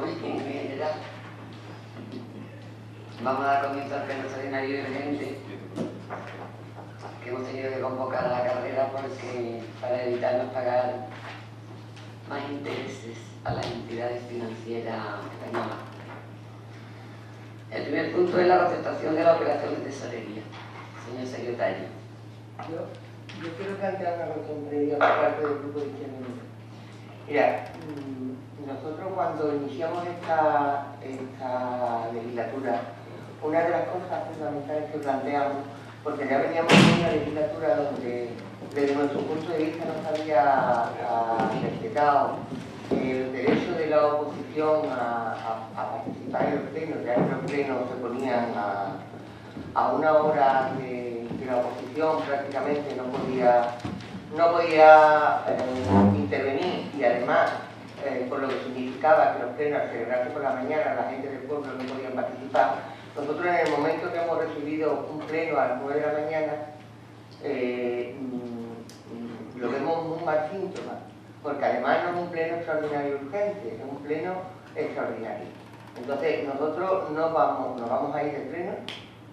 en general. Vamos a dar comienzo al pleno extraordinario y urgente que hemos tenido que convocar a la carrera porque para evitarnos pagar más intereses a las entidades financieras españolas. El primer punto es la concertación de la operación de tesorería. Señor secretario. Yo quiero plantear una cuestión previa por parte del grupo de Izquierda Unida. Mira, nosotros cuando iniciamos esta legislatura, una de las cosas fundamentales que planteamos, porque ya veníamos en una legislatura donde desde nuestro punto de vista no se había respetado el derecho de la oposición a participar en los plenos, ya que los plenos se ponían a una hora de la oposición prácticamente no podía intervenir, y además por lo que significaba que los plenos al celebrarse por la mañana la gente del pueblo no podía participar. Nosotros en el momento que hemos recibido un pleno a las 9 de la mañana lo vemos un mal síntoma, porque además no es un pleno extraordinario urgente, es un pleno extraordinario. Entonces nosotros no vamos a ir del pleno,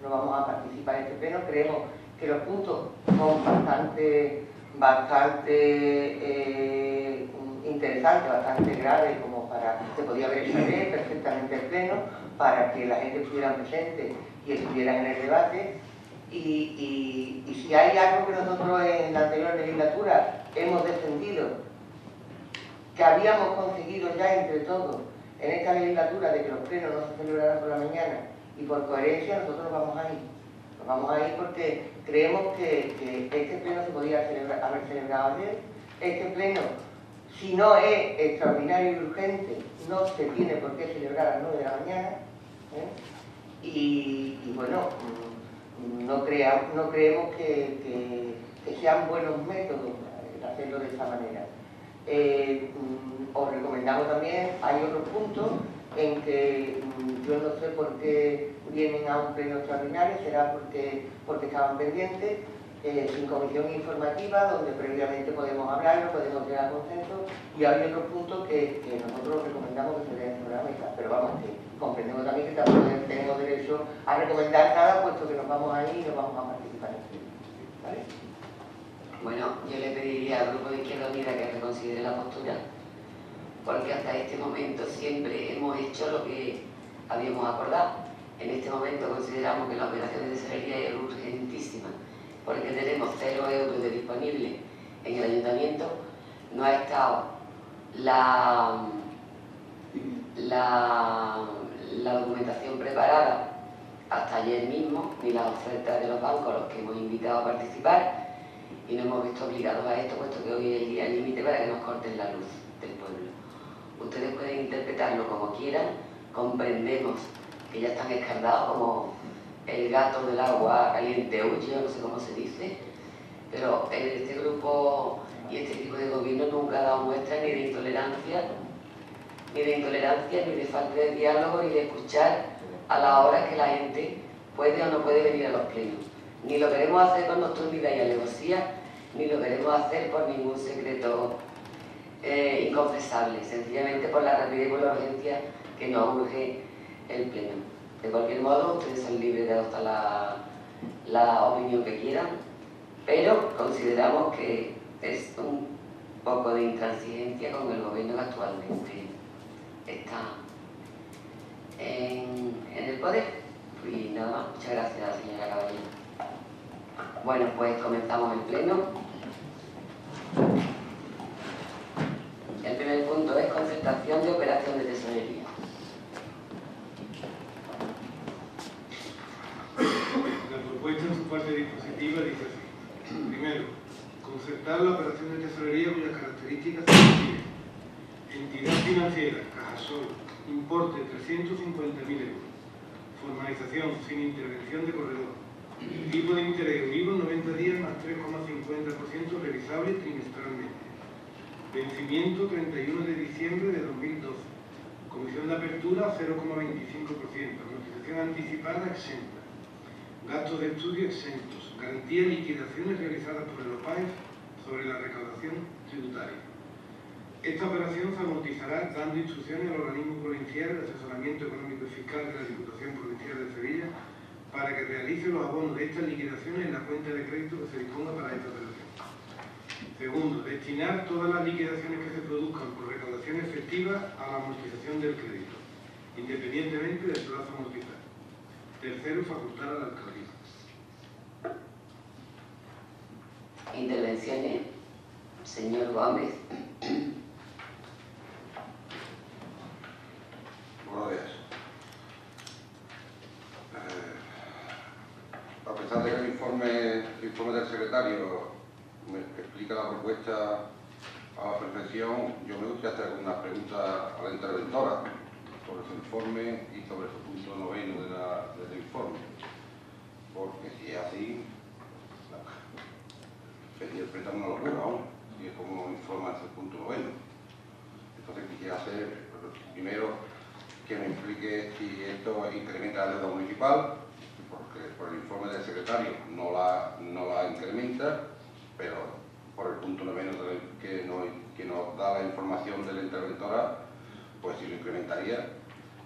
no vamos a participar en este pleno. Creemos que los puntos son bastante interesantes, bastante graves, como para se podía haber hecho perfectamente el pleno para que la gente estuviera presente y estuviera en el debate. Y si hay algo que nosotros en la anterior legislatura hemos defendido, que habíamos conseguido ya entre todos en esta legislatura, de que los plenos no se celebraran por la mañana, y por coherencia nosotros nos vamos a ir. Nos vamos a ir porque creemos que este pleno se podía haber celebrado ayer. Este pleno, si no es extraordinario y urgente, no se tiene por qué celebrar a las 9 de la mañana. Y bueno, no creemos que sean buenos métodos hacerlo de esta manera. Os recomendamos también, hay otros puntos en que yo no sé por qué vienen a un pleno extraordinario, será porque estaban pendientes, sin comisión informativa, donde previamente podemos hablarlo, podemos llegar a consenso, y hay otros puntos que nosotros recomendamos que se den sobre la mesa, pero vamos, que comprendemos también que tampoco tenemos derecho a recomendar nada, puesto que nos vamos a ir y no vamos a participar en esto. ¿Vale? Bueno, yo le pediría al Grupo de Izquierda Unida que reconsidere la postura, porque hasta este momento siempre hemos hecho lo que habíamos acordado. En este momento consideramos que la operación de tesorería es urgentísima, porque tenemos 0 euros de disponible en el ayuntamiento. No ha estado la documentación preparada hasta ayer mismo, ni las ofertas de los bancos a los que hemos invitado a participar, y nos hemos visto obligados a esto, puesto que hoy es el día límite para que nos corten la luz del pueblo. Ustedes pueden interpretarlo como quieran, comprendemos que ya están escardados como el gato del agua caliente huye, no sé cómo se dice, pero este grupo y este tipo de gobierno nunca ha dado muestra ni de intolerancia, ni de falta de diálogo, ni de escuchar a la hora que la gente puede o no puede venir a los plenos. Ni lo queremos hacer con nocturnidad y alevosía, ni lo queremos hacer por ningún secreto inconfesable, sencillamente por la rapidez y por la urgencia que nos urge el pleno. De cualquier modo, ustedes son libres de adoptar la opinión que quieran, pero consideramos que es un poco de intransigencia con el gobierno que actualmente está en el poder. Y nada más, muchas gracias, señora Caballero. Bueno, pues comenzamos el pleno. El primer punto es concertación de operación de tesorería. La propuesta en su parte dispositiva dice así. Primero, concertar la operación de tesorería cuyas características se definen. Entidad financiera, Cajasol, importe 350.000 euros. Formalización sin intervención de corredor. Tipo de interés Euribor 90 días más 3,50% revisable trimestralmente. Vencimiento 31 de diciembre de 2012. Comisión de apertura 0,25%. Amortización anticipada exenta. Gastos de estudio exentos. Garantía de liquidaciones realizadas por el OPAEF sobre la recaudación tributaria. Esta operación se amortizará dando instrucciones al organismo provincial de asesoramiento económico y fiscal de la Diputación Provincial de Sevilla para que realice los abonos de estas liquidaciones en la cuenta de crédito que se disponga para esta operación. Segundo, destinar todas las liquidaciones que se produzcan por recaudación efectiva a la amortización del crédito, independientemente del plazo a amortizar. Tercero, facultar a la alcaldía. Intervenciones. Señor Gómez. Buenos días. A pesar de que el informe del secretario me explica la propuesta a la perfección, yo me gustaría hacer algunas preguntas a la interventora sobre su informe y sobre su punto noveno del informe. Porque si es así, se interpreta una locura aún, y es como informa el punto noveno. Entonces quisiera hacer, primero, que me explique si esto incrementa la deuda municipal, porque por el informe del secretario no la incrementa, pero por el punto noveno que nos da la información de la interventora, pues sí lo incrementaría.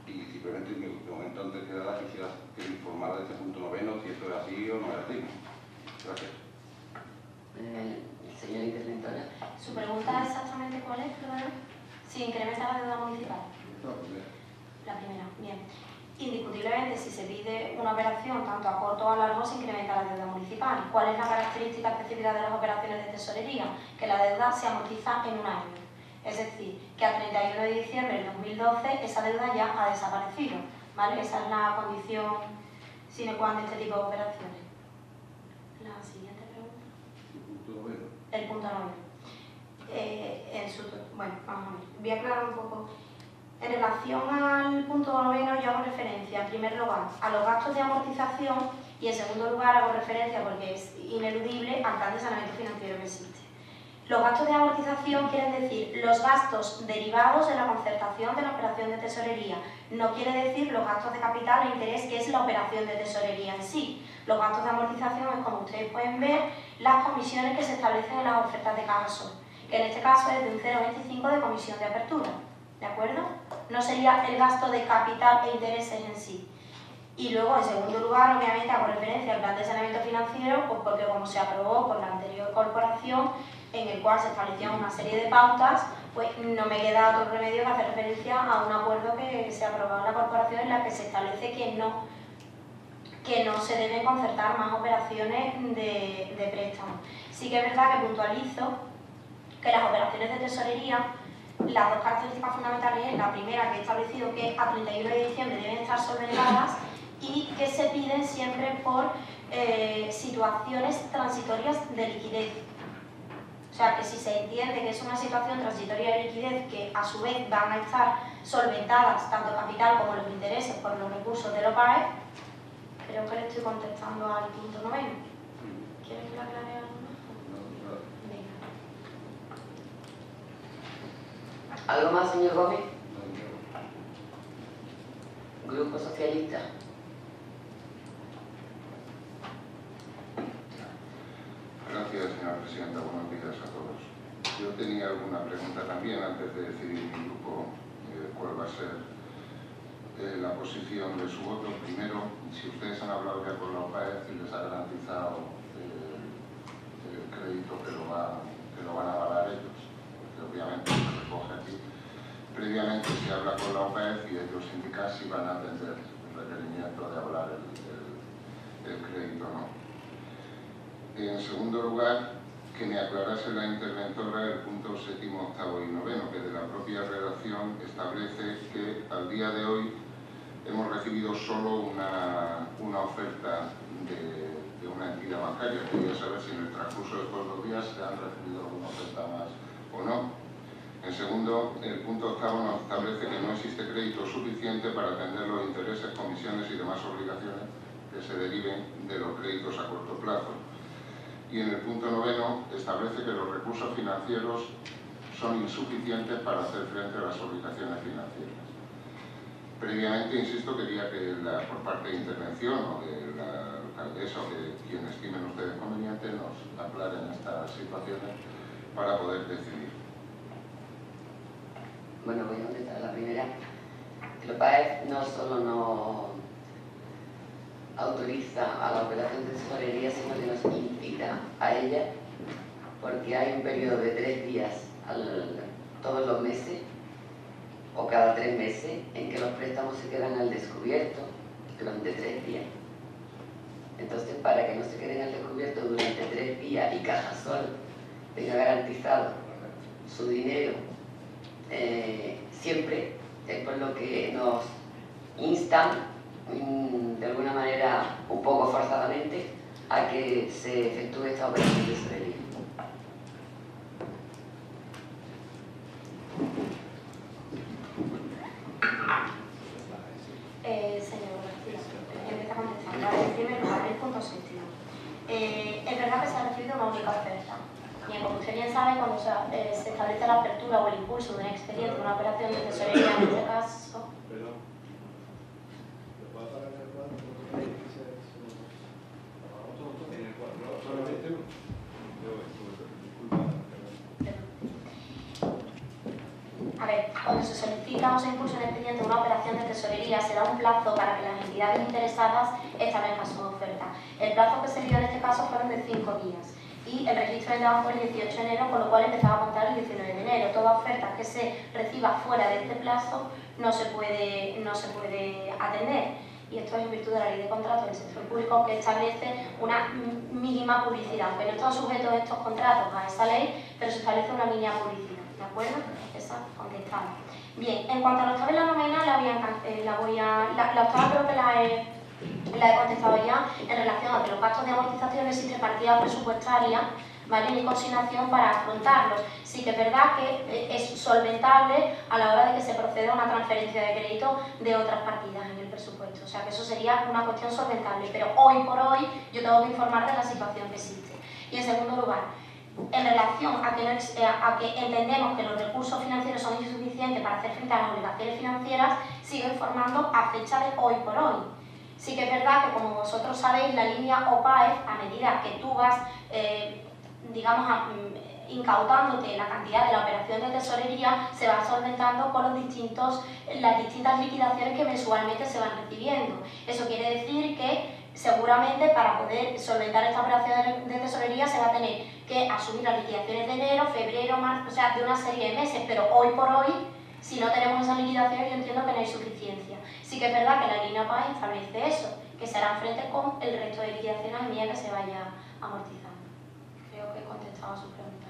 Y simplemente en mi momento antes que nada quisiera que me informara de este punto noveno, si esto es así o no es así. Gracias. Señora interventora. ¿Su pregunta exactamente cuál es, perdón? Si incrementa la deuda municipal. La primera, bien. Indiscutiblemente, si se pide una operación tanto a corto o a largo, se incrementa la deuda municipal. ¿Cuál es la característica específica de las operaciones de tesorería? Que la deuda se amortiza en un año. Es decir, que a 31 de diciembre del 2012 esa deuda ya ha desaparecido, ¿vale? Esa es la condición sine qua non de este tipo de operaciones. La siguiente pregunta. El punto 9. Bueno, vamos a ver. Voy a aclarar un poco. En relación al punto noveno, yo hago referencia, en primer lugar, a los gastos de amortización y, en segundo lugar, hago referencia, porque es ineludible, al plan de saneamiento financiero que existe. Los gastos de amortización quieren decir los gastos derivados de la concertación de la operación de tesorería. No quiere decir los gastos de capital e interés, que es la operación de tesorería en sí. Los gastos de amortización es, como ustedes pueden ver, las comisiones que se establecen en las ofertas de Caja Sol, que en este caso es de un 0,25 de comisión de apertura. ¿De acuerdo? No sería el gasto de capital e intereses en sí. Y luego, en segundo lugar, obviamente hago referencia al plan de saneamiento financiero, pues porque como se aprobó por la anterior corporación, en el cual se establecían una serie de pautas, pues no me queda otro remedio que hacer referencia a un acuerdo que se aprobó en la corporación en la que se establece que no se deben concertar más operaciones de préstamo. Sí que es verdad que puntualizo que las operaciones de tesorería, las dos características fundamentales es la primera, que he establecido que a 31 de diciembre deben estar solventadas y que se piden siempre por situaciones transitorias de liquidez. O sea, que si se entiende que es una situación transitoria de liquidez que a su vez van a estar solventadas tanto capital como los intereses por los recursos del OPAE, creo que le estoy contestando al punto noveno. ¿Quieren que le aclare algo más? Venga. ¿Algo más, señor Gómez? Grupo Socialista. Gracias, señora presidenta. Buenos días a todos. Yo tenía alguna pregunta también antes de decidir mi grupo cuál va a ser la posición de su voto. Primero, si ustedes han hablado ya con la OPAE y les ha garantizado el crédito que lo van a avalar ellos, porque obviamente se recoge aquí. Previamente se habla con la OPAE y ellos indican si van a atender el requerimiento de avalar el crédito o no. En segundo lugar, que me aclarase la interventora el punto 7º, 8º y 9º, que de la propia redacción establece que al día de hoy hemos recibido solo una oferta de una entidad bancaria. Quería saber si en el transcurso de estos 2 días se han recibido alguna oferta más o no. En segundo, el punto 8º nos establece que no existe crédito suficiente para atender los intereses, comisiones y demás obligaciones que se deriven de los créditos a corto plazo. Y en el punto 9º establece que los recursos financieros son insuficientes para hacer frente a las obligaciones financieras. Previamente, insisto, quería que por parte de intervención o de la alcaldesa o de quien estimen ustedes conveniente nos aclaren estas situaciones para poder decidir. Bueno, voy a contestar la primera. El OPAEF no solo nos autoriza a la operación de tesorería, sino que nos invita a ella, porque hay un periodo de 3 días todos los meses, o cada 3 meses, en que los préstamos se quedan al descubierto durante 3 días. Entonces, para que no se queden al descubierto durante 3 días y Cajasol tenga garantizado su dinero, siempre es por lo que nos instan, de alguna manera un poco forzadamente, a que se efectúe esta operación de tesorería. Señor García, empieza a contestar. En primer lugar, el punto séptimo. Es verdad que se ha recibido una única oferta. Bien, como usted bien sabe, cuando se establece la apertura o el impulso de un expediente, de una operación de tesorería, en este caso... A ver, cuando se solicita o se impulsa un expediente de una operación de tesorería, se da un plazo para que las entidades interesadas establezcan su oferta. El plazo que se dio en este caso fueron de 5 días y el registro entraba fue el 18 de enero, con lo cual empezaba a contar el 19 de enero. Toda oferta que se reciba fuera de este plazo no se puede atender. Y esto es en virtud de la ley de contratos del sector público, que establece una mínima publicidad, aunque no están sujetos estos contratos a esa ley, pero se establece una mínima publicidad. ¿De acuerdo? Esa contestada. Bien, en cuanto a la octava y la novena, la octava creo que la he contestado ya en relación a que los gastos de amortización existe partida presupuestaria, ¿vale?, ni consignación para afrontarlos. Sí que es verdad que es solventable a la hora de que se proceda a una transferencia de crédito de otras partidas en el presupuesto. O sea que eso sería una cuestión solventable, pero hoy por hoy yo tengo que informar de la situación que existe. Y en segundo lugar, en relación a que entendemos que los recursos financieros son insuficientes para hacer frente a las obligaciones financieras, sigo informando a fecha de hoy por hoy. Sí que es verdad que, como vosotros sabéis, la línea OPAEF, a medida que tú vas, incautándote la cantidad de la operación de tesorería, se va solventando con las distintas liquidaciones que mensualmente se van recibiendo. Eso quiere decir que seguramente para poder solventar esta operación de tesorería se va a tener que asumir las liquidaciones de enero, febrero, marzo, o sea, de una serie de meses, pero hoy por hoy, si no tenemos esas liquidaciones, yo entiendo que no hay suficiencia. Sí que es verdad que la línea PAE establece eso, que se harán frente con el resto de liquidaciones a medida que se vaya amortizando. Creo que he contestado a su pregunta,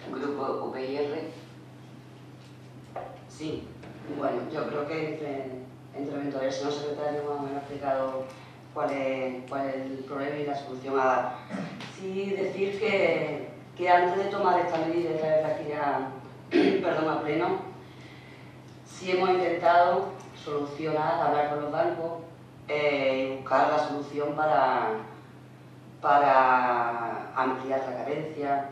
¿no? Grupo UPyR. Sí. Bueno, yo creo que entre el señor secretario más o menos ha explicado cuál es el problema y la solución a dar. Sí, decir que antes de tomar esta medida y traerla aquí a pleno, sí hemos intentado solucionar, hablar con los bancos y buscar la solución para ampliar la carencia.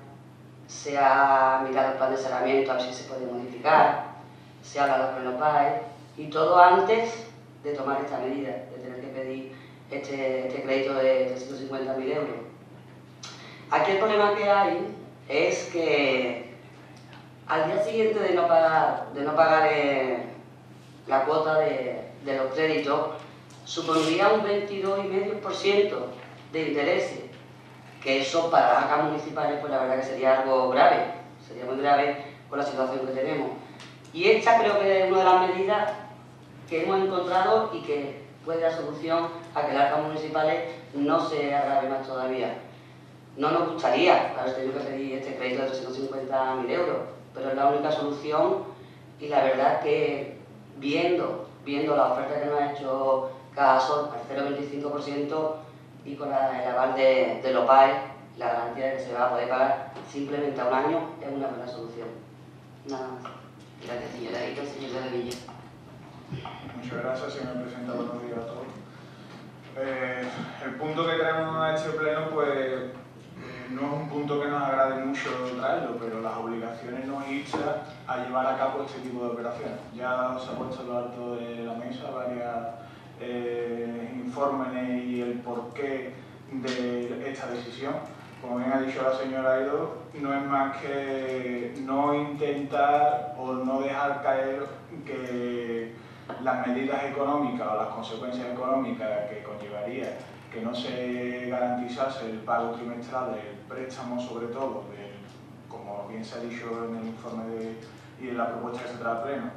Se ha mirado el plan de saneamiento a ver si se puede modificar, se ha hablado con el OPAEF y todo antes de tomar esta medida, de tener que pedir este crédito de 350.000 euros. Aquí el problema que hay es que al día siguiente de no pagar la cuota de los créditos, supondría un 22,5% de intereses, que eso para las arcas municipales pues la verdad que sería algo grave, sería muy grave con la situación que tenemos. Y esta creo que es una de las medidas que hemos encontrado y que puede dar solución a que las arcas municipales no se agrave más todavía. No nos gustaría haber tenido que pedir este crédito de 350.000 euros, pero es la única solución y la verdad que viendo la oferta que nos ha hecho Cajasol al 0,25% y con el aval de OPAEF, la garantía de que se va a poder pagar simplemente a un año es una buena solución. Nada más. Gracias, señora Rito. Señor de la Villa. Muchas gracias, señor presidente. Buenos días a todos. El punto que traemos a este pleno, pues, no es un punto que nos agrade mucho traerlo, pero las obligaciones nos instan a llevar a cabo este tipo de operaciones. Ya os ha puesto a lo alto de la mesa varios informes y el porqué de esta decisión. como bien ha dicho la señora Aido, no es más que no intentar o no dejar caer que las medidas económicas o las consecuencias económicas que conllevaría que no se garantizase el pago trimestral del préstamo, sobre todo, como bien se ha dicho en el informe y en la propuesta que se trae al pleno,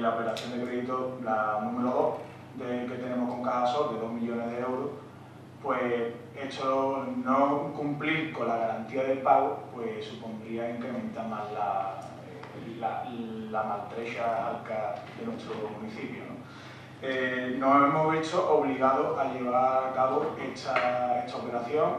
la operación de crédito, la número 2 que tenemos con Cajasol, de 2 millones de euros, pues esto, no cumplir con la garantía del pago, pues supondría incrementar más la maltrecha alca de nuestro municipio, ¿no? Nos hemos visto obligados a llevar a cabo esta operación,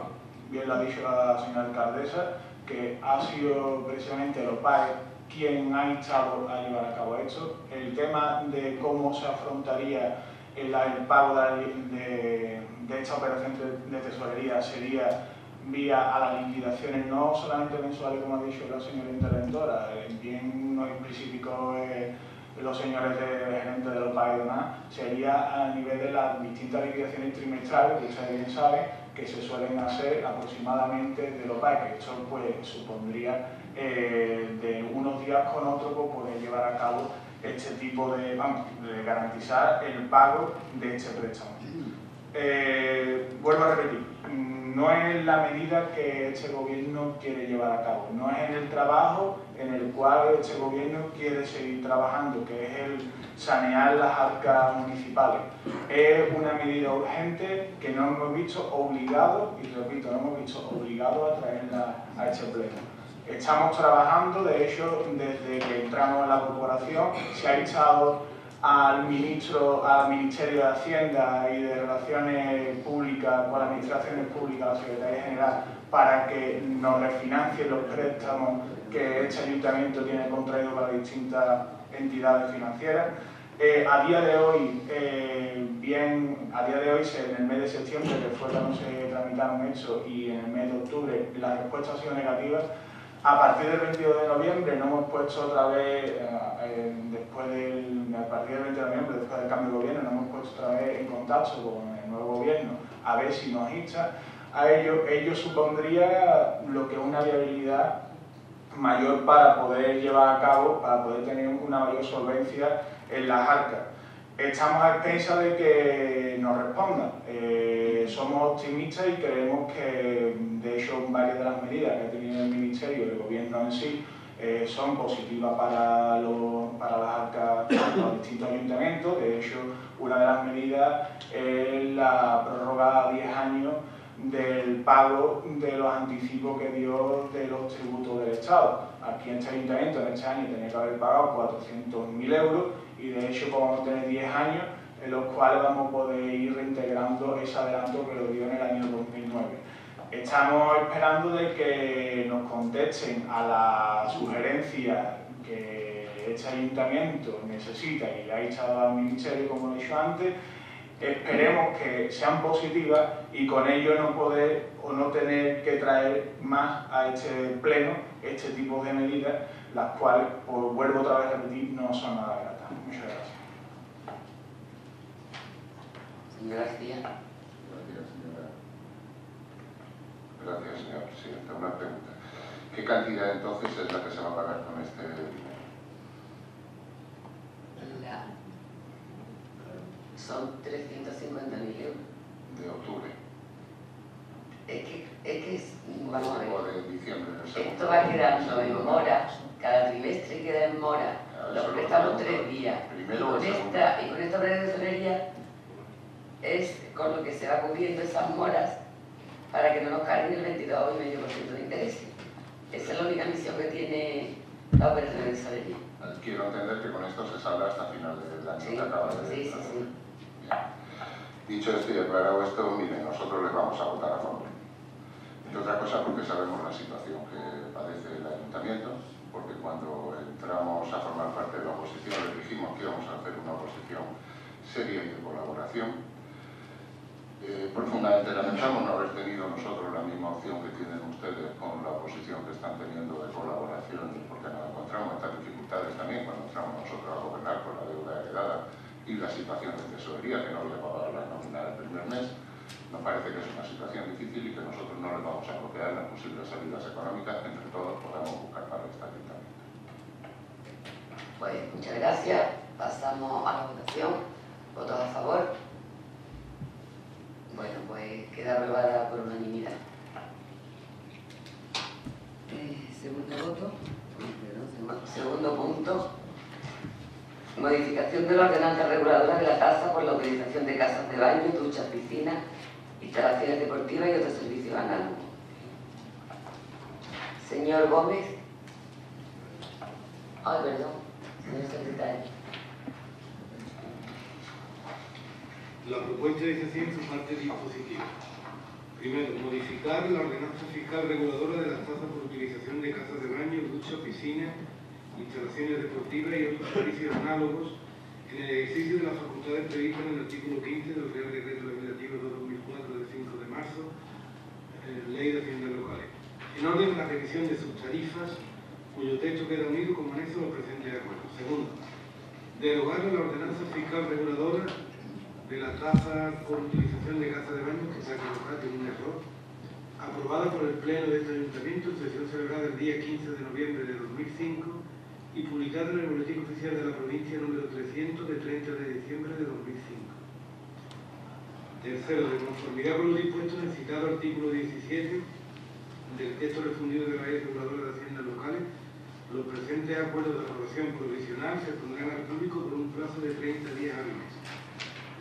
bien lo ha dicho la señora alcaldesa, que ha sido precisamente los PAE quien ha instado a llevar a cabo esto. El tema de cómo se afrontaría el pago de esta operación de tesorería sería vía a las liquidaciones, no solamente mensuales, como ha dicho la señora interventora, bien no especificó los señores gerentes de los PAE y demás, sería a nivel de las distintas liquidaciones trimestrales, que ustedes bien saben, que se suelen hacer aproximadamente de los PAE, que esto pues supondría de unos días con otros pues, poder llevar a cabo este tipo de garantizar el pago de este préstamo. Vuelvo a repetir, no es la medida que este gobierno quiere llevar a cabo, no es en el trabajo en el cual este gobierno quiere seguir trabajando, que es el sanear las arcas municipales. Es una medida urgente que no hemos visto obligados, y repito, no hemos visto obligados a traerla a este pleno. Estamos trabajando, de hecho, desde que entramos en la corporación, se ha instado al Ministerio de Hacienda y de Relaciones Públicas, con las administraciones públicas, la Secretaría General, para que nos refinancien los préstamos que este ayuntamiento tiene contraído para distintas entidades financieras. A día de hoy, en el mes de septiembre, que fue cuando se tramitaron eso, y en el mes de octubre, la respuesta ha sido negativa. A partir del 22 de noviembre nos hemos puesto otra vez, a partir del 20 de noviembre, después del cambio de gobierno, nos hemos puesto otra vez en contacto con el nuevo gobierno a ver si nos insta a ello. Ello supondría lo que es una viabilidad mayor para poder llevar a cabo, para poder tener una mayor solvencia en las arcas. Estamos a expensas de que nos respondan. Somos optimistas y creemos que, de hecho, varias de las medidas que ha tenido el Ministerio y el Gobierno en sí son positivas para las arcas de los distintos ayuntamientos. De hecho, una de las medidas es la prórroga a 10 años del pago de los anticipos que dio de los tributos del Estado. Aquí en este ayuntamiento, en este año, tenía que haber pagado 400.000 euros y de hecho vamos a tener 10 años en los cuales vamos a poder ir reintegrando ese adelanto que lo dio en el año 2009. Estamos esperando de que nos contesten a la sugerencia que este ayuntamiento necesita y le ha echado al Ministerio, como he dicho antes. Esperemos que sean positivas y con ello no poder o no tener que traer más a este pleno este tipo de medidas, las cuales, pues, vuelvo otra vez a repetir, no son nada gratas. Muchas gracias. Gracias. Gracias, señora presidenta. Una pregunta. ¿Qué cantidad entonces es la que se va a pagar con este dinero? Son 350.000 euros. De octubre. Vamos a ver. O de diciembre. Esto va quedando en mora, cada trimestre queda en mora. Los prestamos 3 días. Y con esta operación de tesorería es con lo que se va cubriendo esas moras para que no nos carguen el 22,5% de interés. Esa es la única misión que tiene la operación de tesorería. Quiero entender que con esto se saldrá hasta final del año que acaba de... Sí. Bien. Dicho esto y aclarado esto, miren, nosotros les vamos a votar a favor. Entre otras cosas porque sabemos la situación que padece el ayuntamiento, porque cuando entramos a formar parte de la oposición les dijimos que íbamos a hacer una oposición seria y de colaboración. Profundamente lamentamos no haber tenido nosotros la misma opción que tienen ustedes con la oposición que están teniendo de colaboración, porque nos encontramos estas dificultades también cuando entramos nosotros a gobernar con la deuda heredada y la situación de tesorería, que no había pagado la nómina del primer mes. Nos parece que es una situación difícil y que nosotros no les vamos a bloquear las posibles salidas económicas, entre todos podemos buscar para este ayuntamiento. Pues muchas gracias. Pasamos a la votación. ¿Votos a favor? Bueno, pues queda aprobada por unanimidad. Segundo punto. Modificación de la ordenanza reguladora de la tasa por la utilización de casas de baño, duchas, piscinas, instalaciones deportivas y otros servicios análogos. Señor Gómez. Ay, perdón, señor secretario. La propuesta dice así en su parte dispositiva. Primero, modificar la ordenanza fiscal reguladora de las tasas por utilización de casas de baño, duchas, piscinas, instalaciones deportivas y otros servicios análogos en el ejercicio de las facultades previstas en el artículo 15 del Real Decreto Legislativo 2004 del 5 de marzo, Ley de Haciendas Locales, en orden a la revisión de sus tarifas, cuyo texto queda unido como anexo a los presentes acuerdos. Segundo, derogar la ordenanza fiscal reguladora de la tasa por utilización de casas de baño, que se ha equivocado, tiene un error, aprobada por el Pleno de este Ayuntamiento en sesión celebrada el día 15 de noviembre de 2005 y publicada en el Boletín Oficial de la Provincia número 300 de 30 de diciembre de 2005. Tercero, de conformidad con lo dispuesto en el citado artículo 17 del texto refundido de la Ley Reguladora de Haciendas Locales, los presentes acuerdos de aprobación provisional se pondrán al público por un plazo de 30 días hábiles,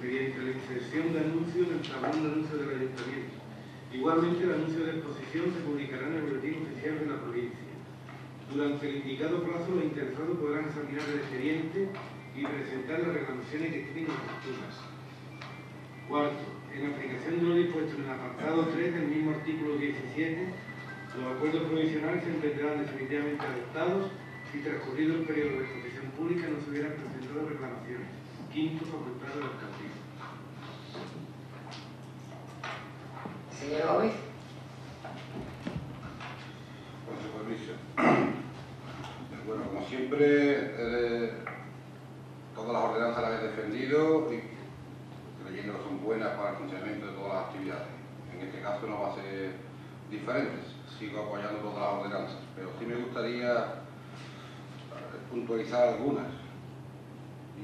mediante la inserción de anuncio en el tablón de anuncios del Ayuntamiento. Igualmente, el anuncio de exposición se publicará en el Boletín Oficial de la Provincia. Durante el indicado plazo, los interesados podrán examinar el expediente y presentar las reclamaciones que estimen oportunas. Cuarto, en aplicación de lo dispuesto en el apartado 3 del mismo artículo 17, los acuerdos provisionales se entenderán definitivamente adoptados si transcurrido el periodo de exposición pública no se hubieran presentado reclamaciones. Quinto, facultad de la alcaldía. Señor Gómez. Con su permiso. Bueno, como siempre, todas las ordenanzas las he defendido y creyendo que son buenas para el funcionamiento de todas las actividades. En este caso no va a ser diferente, sigo apoyando todas las ordenanzas, pero sí me gustaría puntualizar algunas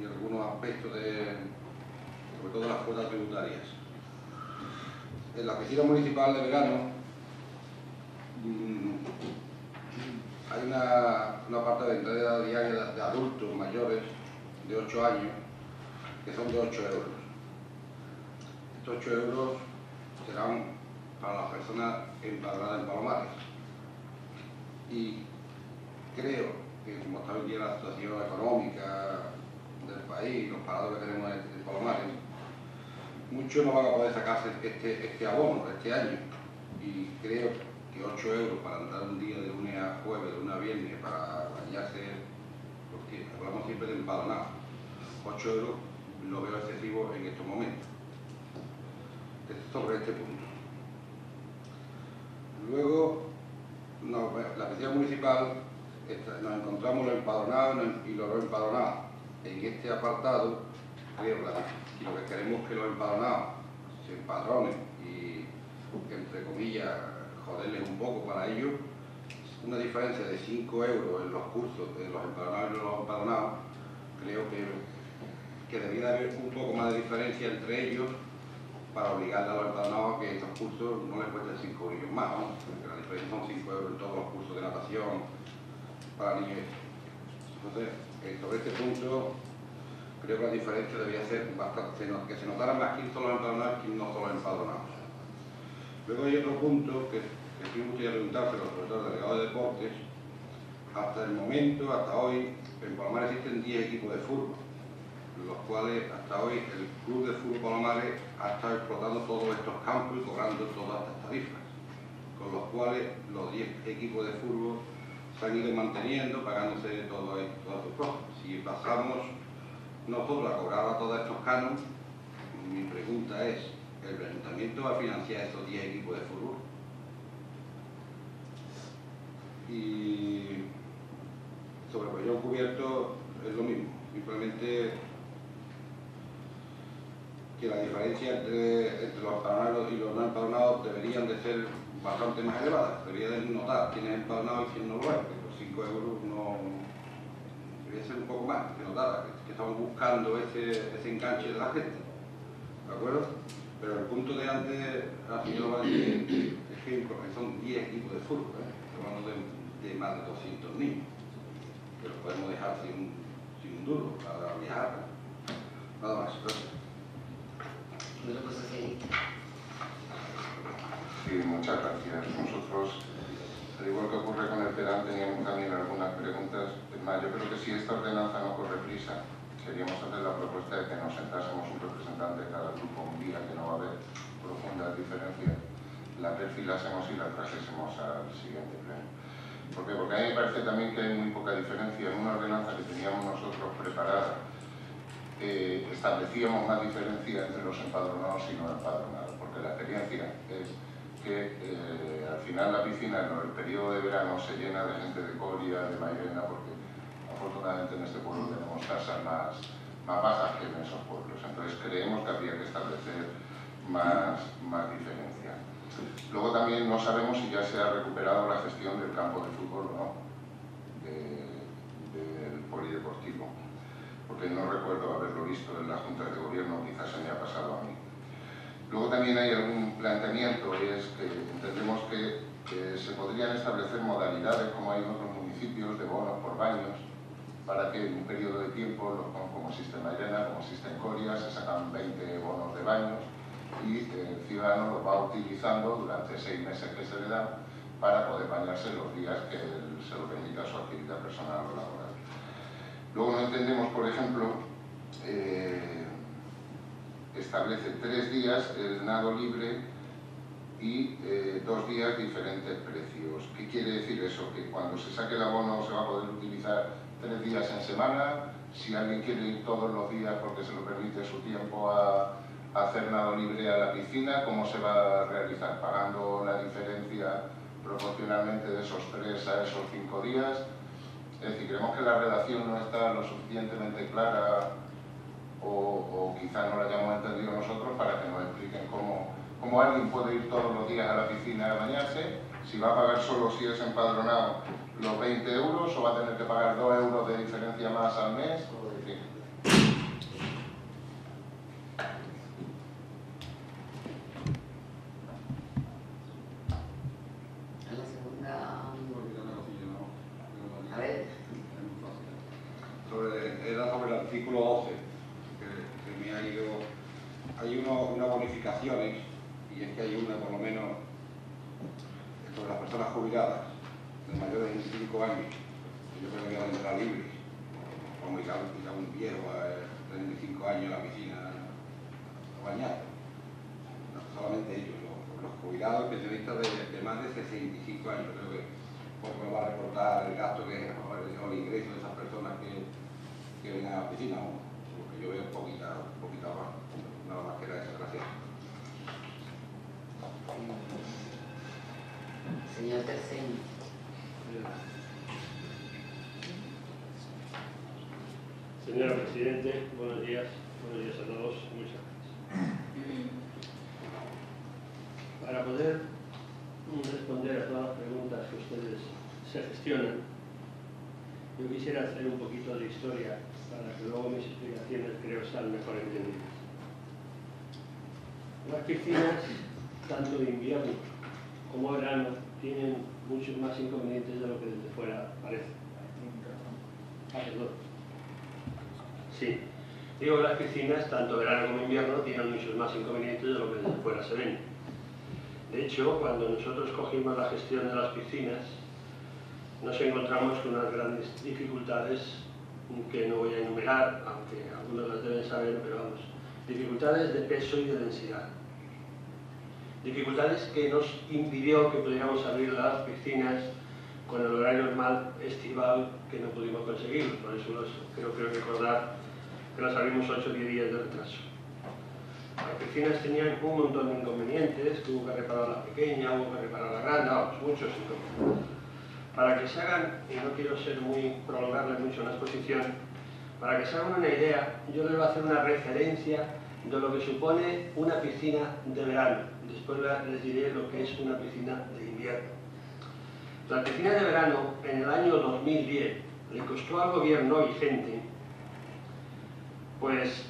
y algunos aspectos sobre todo las cuotas tributarias. En la oficina municipal de verano hay una parte de entrada diaria de adultos mayores de 8 años que son de 8 euros. Estos 8 euros serán para las personas empadronadas en Palomares. Y creo que como está hoy día la situación económica del país, los parados que tenemos en Palomares, muchos no van a poder sacarse este abono este año. Y creo que 8 euros para entrar un día de lunes a jueves, de lunes a viernes, para bañarse, porque hablamos siempre de empadronado, 8 euros lo veo excesivo en estos momentos. Sobre este punto. Luego, la oficina municipal, nos encontramos los empadronados y los no empadronados. En este apartado, creo que lo que queremos es que los empadronados se empadronen y, entre comillas, joderles un poco para ellos, una diferencia de 5 euros en los cursos de los empadronados y los empadronados, creo que debería haber un poco más de diferencia entre ellos para obligar a los empadronados a que estos cursos no les cuesten 5 euros más, ¿no? Porque la diferencia son 5 euros en todos los cursos de natación para niños. Entonces, sobre este punto, creo que la diferencia debería ser bastante, que se notaran más quién son los empadronados que no son los empadronados. Luego hay otro punto que sí me gustaría preguntárselo, sobre todo al delegado de deportes. Hasta el momento, hasta hoy, en Palomares existen 10 equipos de fútbol, los cuales hasta hoy el Club de Fútbol Palomares ha estado explotando todos estos campos y cobrando todas estas tarifas, con los cuales los 10 equipos de fútbol se han ido manteniendo, pagándose todos estos costos. Si pasamos nosotros a cobrar a todos estos canos, mi pregunta es, ¿el Ayuntamiento va a financiar estos 10 equipos de fútbol? Y sobre el pabellón cubierto es lo mismo, simplemente que la diferencia entre los empadronados y los no empadronados deberían de ser bastante más elevadas. Debería de notar quién es empadronado y quién no lo es, porque los 5 euros no... debería ser un poco más, que notara, que estamos buscando ese enganche de la gente, ¿de acuerdo? Pero el punto de antes ha sido ejemplo, que son 10 equipos de fútbol, estamos hablando de más de 200 niños, que los podemos dejar sin un duro para viajar. Nada más, gracias. Sí, muchas gracias. Nosotros, al igual que ocurre con el PEDAN, teníamos también algunas preguntas. Es más, yo creo que si esta ordenanza no corre prisa, queríamos hacer la propuesta de que nos sentásemos un representante de cada grupo un día, que no va a haber profundas diferencias, la perfilásemos y la trajésemos al siguiente pleno. ¿Por qué? Porque a mí me parece también que hay muy poca diferencia. En una ordenanza que teníamos nosotros preparada, establecíamos más diferencia entre los empadronados y no empadronados, porque la experiencia es que al final la piscina en el periodo de verano se llena de gente de Coria, de Mairena, porque afortunadamente en este pueblo tenemos tasas más bajas que en esos pueblos. Entonces creemos que habría que establecer más diferencia. Luego también no sabemos si ya se ha recuperado la gestión del campo de fútbol o no, del polideportivo, porque no recuerdo haberlo visto en la Junta de Gobierno, quizás se me ha pasado a mí. Luego también hay algún planteamiento, y es que entendemos que se podrían establecer modalidades, como hay en otros municipios, de bonos por baños, para que en un periodo de tiempo, como existe en Mairena, como existe en Coria, se sacan 20 bonos de baños y el ciudadano los va utilizando durante 6 meses que se le dan para poder bañarse los días que se lo permita su actividad personal o laboral. Luego no entendemos, por ejemplo, establece 3 días el nado libre y 2 días diferentes precios. ¿Qué quiere decir eso? Que cuando se saque el abono se va a poder utilizar 3 días en semana. Si alguien quiere ir todos los días porque se lo permite su tiempo a hacer nado libre a la piscina, ¿cómo se va a realizar? ¿Pagando la diferencia proporcionalmente de esos 3 a esos 5 días? Es decir, creemos que la redacción no está lo suficientemente clara o quizás no la hayamos entendido nosotros para que nos expliquen cómo alguien puede ir todos los días a la piscina a bañarse, si va a pagar solo si es empadronado los 20 euros o va a tener que pagar 2 euros de diferencia más al mes. En fin. En la segunda... A ver. Era sobre el artículo 12, que me ha ido... Hay unas bonificaciones, y es que hay una por lo menos sobre las personas jubiladas de mayores de 25 años. Yo creo que deben entrar libres, como ir a un viejo de 25 años a la piscina a bañar. No solamente ellos, los jubilados especialistas de más de 65 años. Creo que pues va a reportar el gasto o el ingreso de esas personas que vengan a la piscina, porque yo veo poquita más, nada más que era esa. Gracias. Señor Tercén. Señora Presidente, buenos días a todos, muchas gracias. Para poder responder a todas las preguntas que ustedes se gestionan, yo quisiera hacer un poquito de historia para que luego mis explicaciones creo sean mejor entendidas. Las piscinas, tanto de invierno como verano, tienen muchos más inconvenientes de lo que desde fuera parece. Perdón. Sí, digo que las piscinas, tanto verano como invierno, tienen muchos más inconvenientes de lo que desde fuera se ven. De hecho, cuando nosotros cogimos la gestión de las piscinas, nos encontramos con unas grandes dificultades que no voy a enumerar, aunque algunos las deben saber, pero vamos, dificultades de peso y de densidad. Dificultades que nos impidió que pudiéramos abrir las piscinas con el horario normal estival que no pudimos conseguir. Por eso creo recordar que las abrimos 8 o 10 días de retraso. Las piscinas tenían un montón de inconvenientes, que hubo que reparar la pequeña, hubo que reparar la grande, vamos, muchos inconvenientes. Para que se hagan, y no quiero prolongarles mucho la exposición, para que se hagan una idea, yo les voy a hacer una referencia de lo que supone una piscina de verano. Después les diré lo que es una piscina de invierno. La piscina de verano, en el año 2010, le costó al gobierno vigente, pues,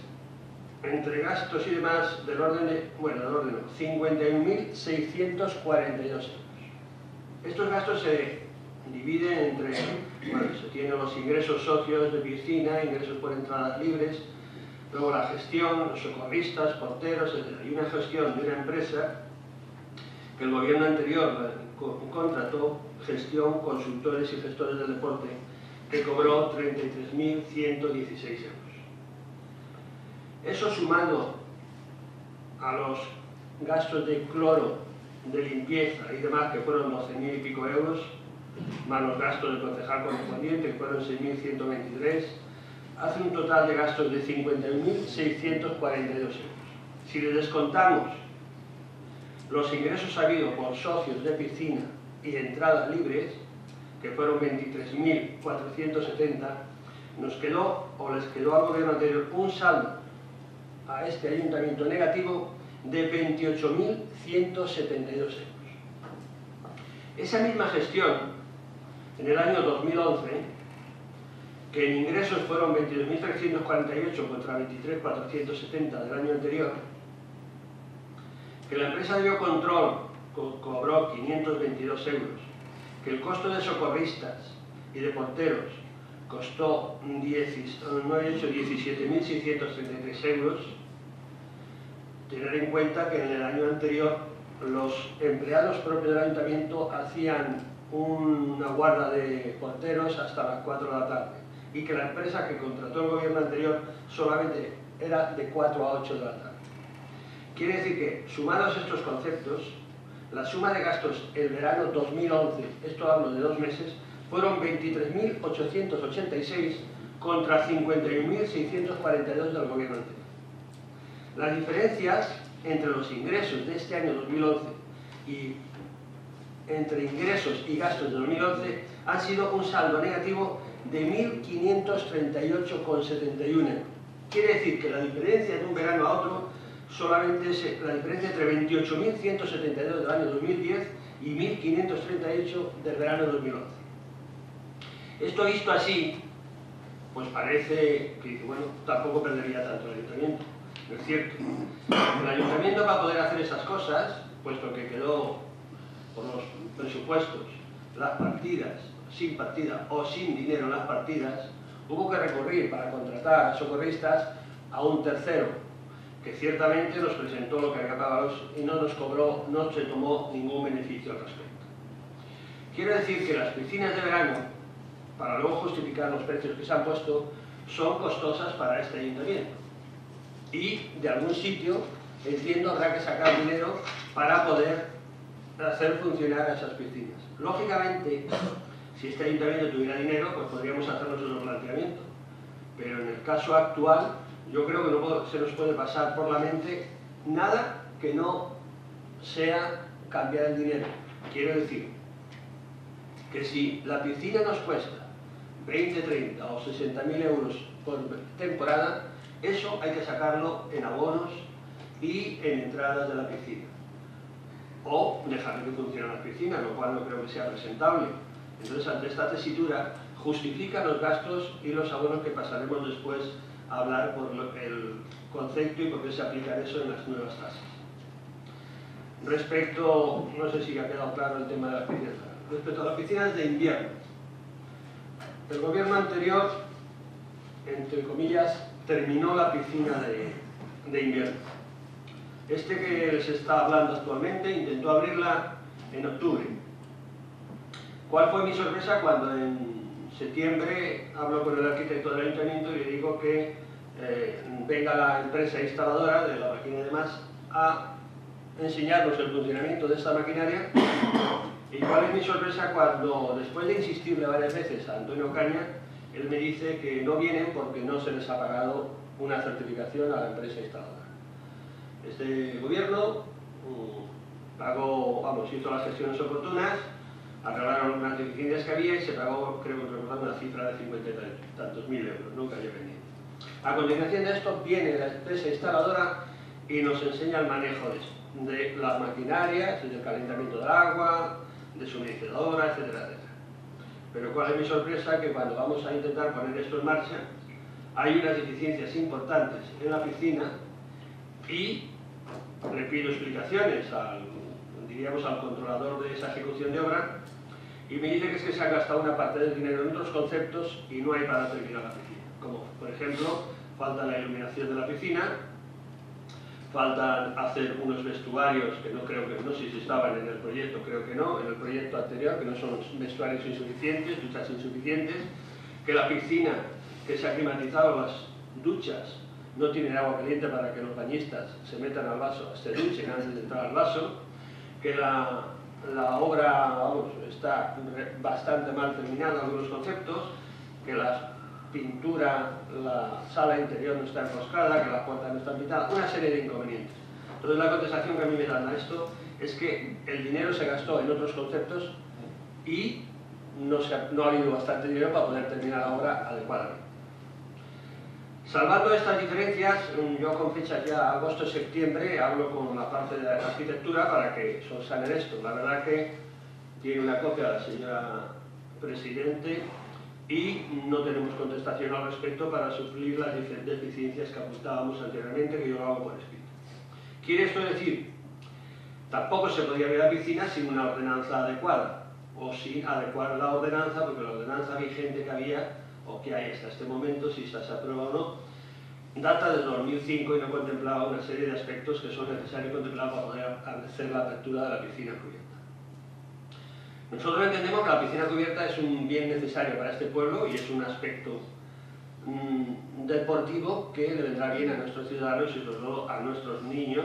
entre gastos y demás, del orden de 51.642 euros. Estos gastos se dividen entre, se tienen los ingresos socios de piscina, ingresos por entradas libres, luego la gestión, los socorristas, porteros, etc. Hay una gestión de una empresa que el gobierno anterior contrató, gestión, consultores y gestores del deporte, que cobró 33.116 euros. Eso sumado a los gastos de cloro, de limpieza y demás, que fueron 12.000 y pico euros, más los gastos del concejal correspondiente, que fueron 6.123, hace un total de gastos de 51.642 euros. Si le descontamos los ingresos habidos por socios de piscina y entradas libres, que fueron 23.470, nos quedó, o les quedó al gobierno anterior, un saldo a este ayuntamiento negativo de 28.172 euros. Esa misma gestión, en el año 2011, que en ingresos fueron 22.348 contra 23.470 del año anterior, que la empresa de Biocontrol cobró 522 euros, que el costo de socorristas y de porteros costó 17.633 euros, tener en cuenta que en el año anterior los empleados propios del ayuntamiento hacían una guarda de porteros hasta las 4 de la tarde y que la empresa que contrató el gobierno anterior solamente era de 4 a 8 de la tarde. Quiere decir que, sumados estos conceptos, la suma de gastos el verano 2011, esto hablo de 2 meses, fueron 23.886 contra 51.642 del gobierno anterior. Las diferencias entre los ingresos de este año 2011 y entre ingresos y gastos de 2011 han sido un saldo negativo de 1.538,71 euros. Quiere decir que la diferencia de un verano a otro solamente es la diferencia entre 28.172 del año 2010 y 1.538 del verano 2011. Esto visto así, pues parece que dice, bueno, tampoco perdería tanto el ayuntamiento. No es cierto. El ayuntamiento, para poder hacer esas cosas, puesto que quedó por los presupuestos, las partidas, sin partida o sin dinero en las partidas, hubo que recurrir para contratar a socorristas a un tercero, que ciertamente nos presentó lo que había pagado y no nos cobró, no se tomó ningún beneficio al respecto. Quiero decir que las piscinas de verano, para luego justificar los precios que se han puesto, son costosas para este ayuntamiento. Y de algún sitio, entiendo, habrá que sacar dinero para poder hacer funcionar esas piscinas. Lógicamente, si este ayuntamiento tuviera dinero, pues podríamos hacernos otro planteamiento. Pero en el caso actual, yo creo que no se nos puede pasar por la mente nada que no sea cambiar el dinero. Quiero decir que si la piscina nos cuesta 20, 30 o 60.000 euros por temporada, eso hay que sacarlo en abonos y en entradas de la piscina. O dejar que funcione la piscina, lo cual no creo que sea presentable. Entonces, ante esta tesitura, justifica los gastos y los abonos que pasaremos después a hablar por el concepto y por qué se aplica eso en las nuevas tasas. Respecto, no sé si ha quedado claro el tema de las piscinas. Respecto a las piscinas de invierno, el gobierno anterior, entre comillas, terminó la piscina de invierno. Este que les está hablando actualmente intentó abrirla en octubre. ¿Cuál fue mi sorpresa cuando en septiembre hablo con el arquitecto del ayuntamiento y le digo que venga la empresa instaladora de la máquina y demás a enseñarnos el funcionamiento de esta maquinaria? ¿Y cuál es mi sorpresa cuando, después de insistirle varias veces a Antonio Caña, él me dice que no vienen porque no se les ha pagado una certificación a la empresa instaladora? Este gobierno pagó, hizo las gestiones oportunas, arreglaron unas deficiencias que había y se pagó, creo que recordar, una cifra de 50 y tantos mil euros, nunca había venido. A continuación de esto viene la empresa instaladora y nos enseña el manejo de las maquinarias, del calentamiento del agua, de suministradora, etcétera, etcétera. Pero cuál es mi sorpresa, que cuando vamos a intentar poner esto en marcha, hay unas deficiencias importantes en la piscina y le pido explicaciones al controlador de esa ejecución de obra y me dice que es que se ha gastado una parte del dinero en otros conceptos y no hay para terminar la piscina. Como, por ejemplo, falta la iluminación de la piscina, falta hacer unos vestuarios que no sé si estaban en el proyecto, creo que no, en el proyecto anterior, que no son vestuarios insuficientes, duchas insuficientes, que la piscina que se ha climatizado, las duchas, no tienen agua caliente para que los bañistas se metan al vaso, se duchen antes de entrar al vaso, que la obra, vamos, está bastante mal terminada en algunos conceptos, que la pintura, la sala interior no está enroscada, que las puertas no están pintadas, una serie de inconvenientes. Entonces la contestación que a mí me dan a esto es que el dinero se gastó en otros conceptos y no ha habido bastante dinero para poder terminar la obra adecuadamente. Salvando estas diferencias, yo con fechas ya agosto-septiembre hablo con la parte de la arquitectura para que subsanen esto. La verdad que tiene una copia de la señora Presidente y no tenemos contestación al respecto para suplir las deficiencias que apuntábamos anteriormente, que yo lo hago por escrito. ¿Quiere esto decir? Tampoco se podía ver la piscina sin una ordenanza adecuada, o sin adecuar la ordenanza, porque la ordenanza vigente que había, o que hay hasta este momento, si se aprueba o no, data del 2005 y no contemplaba una serie de aspectos que son necesarios contemplar para poder hacer la apertura de la piscina cubierta. Nosotros entendemos que la piscina cubierta es un bien necesario para este pueblo y es un aspecto deportivo que le vendrá bien a nuestros ciudadanos y sobre todo a nuestros niños,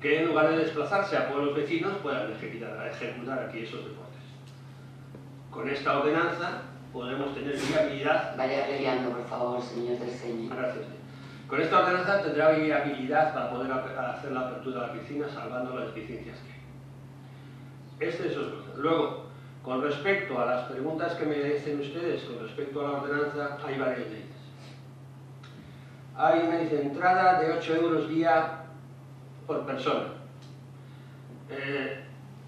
que en lugar de desplazarse a pueblos vecinos puedan ejecutar aquí esos deportes. Con esta ordenanza podemos tener viabilidad... Vaya abreviando, por favor, señor del Señor. Gracias. Con esta ordenanza tendrá viabilidad para poder hacer la apertura de la piscina salvando las deficiencias que hay. Este es otro. Luego, con respecto a las preguntas que me hacen ustedes, con respecto a la ordenanza, hay varias de ellas. Hay una entrada de 8 euros día por persona.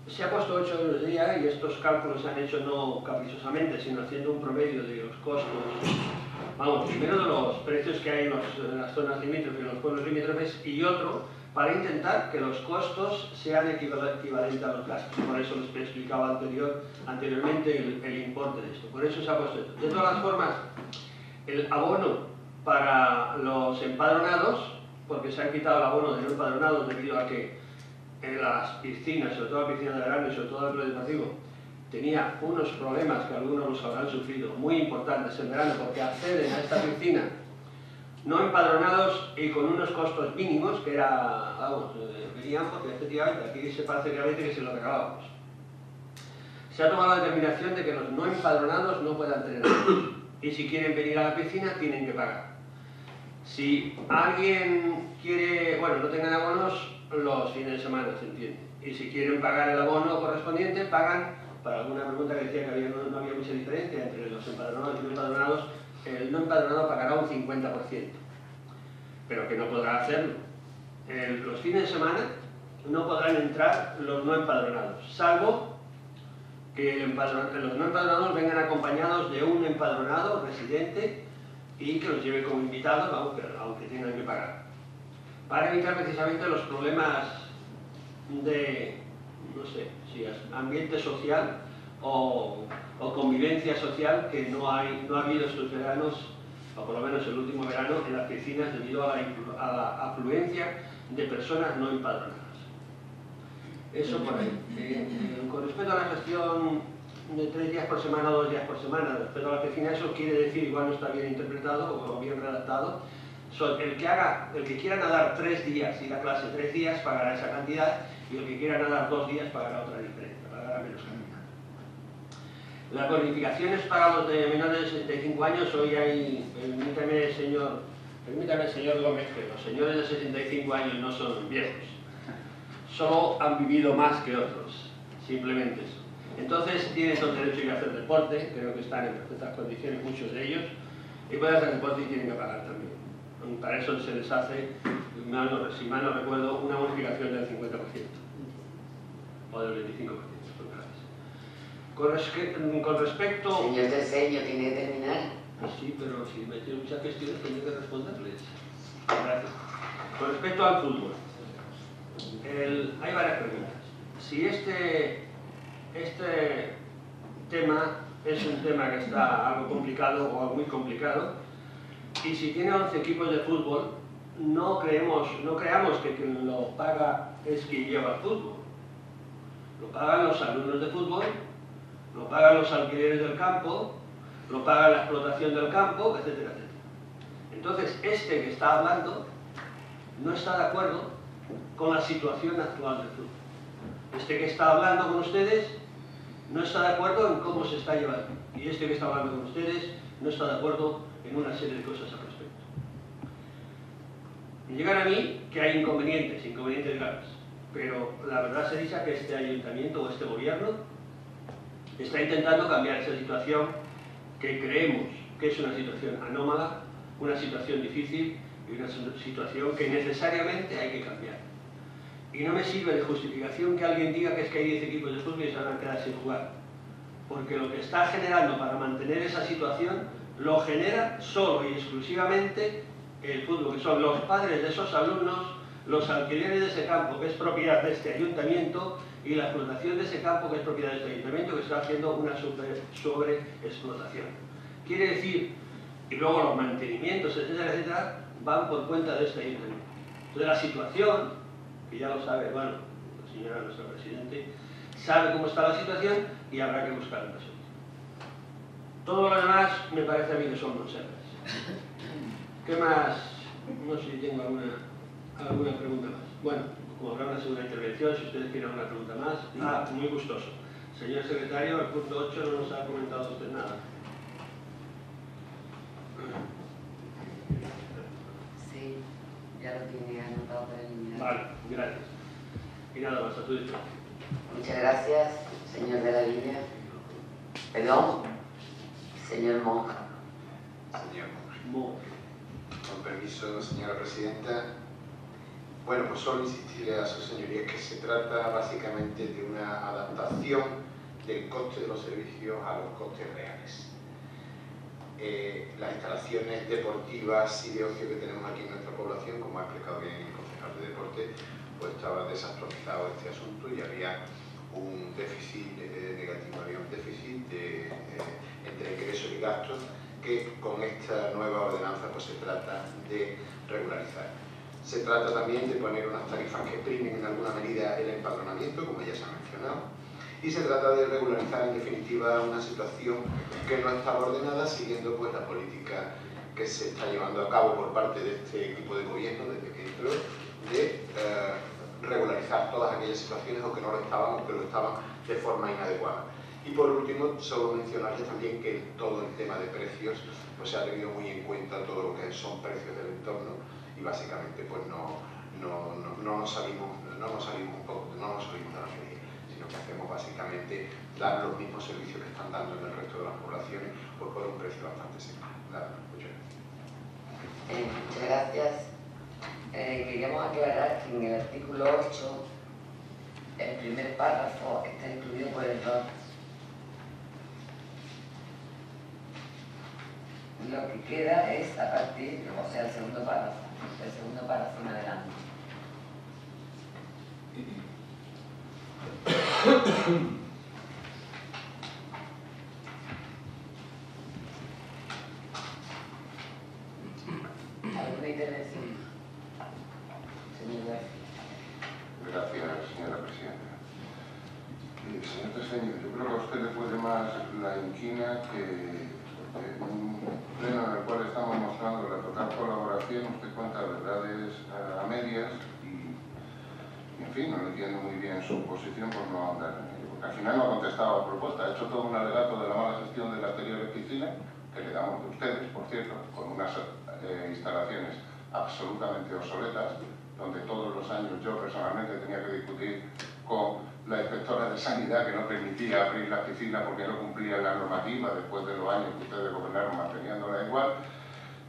Se ha puesto 8 euros día y estos cálculos se han hecho no caprichosamente, sino haciendo un promedio de los costos. Vamos, primero de los precios que hay en las zonas limítrofes, en los pueblos limítrofes, y otro para intentar que los costos sean equivalentes a los gastos. Por eso les he explicado anteriormente el importe de esto. Por eso se ha puesto esto. De todas las formas, el abono para los empadronados, porque se ha quitado el abono de no empadronados debido a que en las piscinas, sobre todo la piscina de verano y sobre todo el polideportivo, tenía unos problemas que algunos los habrán sufrido muy importantes en verano porque acceden a esta piscina no empadronados y con unos costos mínimos que era, vamos, venían porque efectivamente aquí se parece claramente que se lo regalábamos. Se ha tomado la determinación de que los no empadronados no puedan tener abonos y si quieren venir a la piscina tienen que pagar. Si alguien quiere, bueno, no tengan abonos los fines de semana, se entiende. Y si quieren pagar el abono correspondiente, pagan, para alguna pregunta que decía que no había mucha diferencia entre los empadronados y no empadronados, el no empadronado pagará un 50%, pero que no podrá hacerlo. Los fines de semana no podrán entrar los no empadronados, salvo que los no empadronados vengan acompañados de un empadronado residente y que los lleve como invitados, aunque tengan que pagar. Para evitar precisamente los problemas de, no sé, si es ambiente social o convivencia social que no ha habido estos veranos, o por lo menos el último verano, en las piscinas debido a la afluencia de personas no empadronadas. Eso por ahí. Con respecto a la gestión de 3 días por semana o 2 días por semana, respecto a la piscina, eso quiere decir, igual no está bien interpretado o bien redactado, el que quiera nadar 3 días y la clase 3 días pagará esa cantidad y el que quiera nadar 2 días pagará otra diferencia, pagará menos cantidad. Las bonificaciones para los de menores de 65 años, hoy hay, permítame señor Gómez, que los señores de 65 años no son viejos, solo han vivido más que otros, simplemente eso. Entonces tienen todo el derecho a ir a hacer deporte, creo que están en perfectas condiciones muchos de ellos, y pueden hacer deporte y tienen que pagar también. para eso se les hace, si mal no recuerdo, una bonificación del 50% o del 25%. Con respecto... Señor Terceño, tiene que terminar. Sí, pero si me tiene muchas cuestiones tendré que responderles. Gracias. Con respecto al fútbol, hay varias preguntas. Si este tema es un tema que está algo complicado o muy complicado, y si tiene 11 equipos de fútbol, no creamos que quien lo paga es quien lleva el fútbol. Lo pagan los alumnos de fútbol, lo pagan los alquileres del campo, lo paga la explotación del campo, etcétera, etcétera. Entonces, este que está hablando no está de acuerdo con la situación actual del fútbol. Este que está hablando con ustedes no está de acuerdo en cómo se está llevando. Y este que está hablando con ustedes no está de acuerdo en una serie de cosas al respecto. Me llegan a mí que hay inconvenientes graves. Pero la verdad se dice que este ayuntamiento o este gobierno está intentando cambiar esa situación que creemos que es una situación anómala, una situación difícil y una situación que necesariamente hay que cambiar. Y no me sirve de justificación que alguien diga que es que hay 10 equipos de fútbol y se van a quedar sin jugar. Porque lo que está generando para mantener esa situación lo genera solo y exclusivamente el fútbol, que son los padres de esos alumnos, los alquileres de ese campo que es propiedad de este ayuntamiento y la explotación de ese campo que es propiedad de este ayuntamiento que está haciendo una sobreexplotación. Quiere decir, y luego los mantenimientos, etcétera, etcétera, van por cuenta de este ayuntamiento. Entonces la situación, que ya lo sabe, bueno, la señora, nuestra presidente, sabe cómo está la situación y habrá que buscar una solución. Todo lo demás me parece a mí que son conservas. ¿Qué más? No sé si tengo alguna pregunta más. Bueno, como habrá una segunda intervención, si ustedes tienen alguna pregunta más. Muy gustoso. Señor secretario, el punto 8 no nos ha comentado usted nada. Sí, ya lo tiene anotado para eliminar. Vale, gracias. Y nada más, a tu disposición. Muchas gracias, señor de la Viña. Perdón, señor Monja. Señor Monja. Con permiso, señora presidenta. Bueno, pues solo insistiré a sus señorías que se trata básicamente de una adaptación del coste de los servicios a los costes reales. Las instalaciones deportivas y de ocio que tenemos aquí en nuestra población, como ha explicado bien el concejal de deporte, pues estaba desactualizado este asunto y había un déficit negativo, había un déficit entre ingresos y gastos que con esta nueva ordenanza pues se trata de regularizar. Se trata también de poner unas tarifas que primen en alguna medida el empadronamiento, como ya se ha mencionado, y se trata de regularizar en definitiva una situación que no estaba ordenada siguiendo pues la política que se está llevando a cabo por parte de este equipo de gobierno desde que entró de regularizar todas aquellas situaciones o que no lo estaban o que lo estaban de forma inadecuada. Y por último, solo mencionarles también que todo el tema de precios pues se ha tenido muy en cuenta todo lo que son precios del entorno y básicamente pues no nos salimos de la media, sino que hacemos básicamente dar los mismos servicios que están dando en el resto de las poblaciones pues por un precio bastante simple. Nada, muchas gracias. Muchas gracias. Queríamos aclarar que en el artículo 8 el primer párrafo está incluido por error. Lo que queda es a partir, o sea, el segundo párrafo en adelante. ¿Alguna intervención? Señor García. Gracias, señora presidenta. Señor Terceño, yo creo que a usted le puede más la inquina que en un pleno en el cual estamos mostrando la total colaboración, usted cuenta verdades a medias y en fin, no entiendo muy bien su posición por no andar en ello, porque al final no ha contestado a la propuesta, ha hecho todo un alegato de la mala gestión de la anterior piscina, que le damos de ustedes, por cierto, con unas instalaciones absolutamente obsoletas, donde todos los años yo personalmente tenía que discutir con la inspectora de sanidad que no permitía abrir la piscina porque no cumplía la normativa después de los años que ustedes gobernaron manteniéndola igual.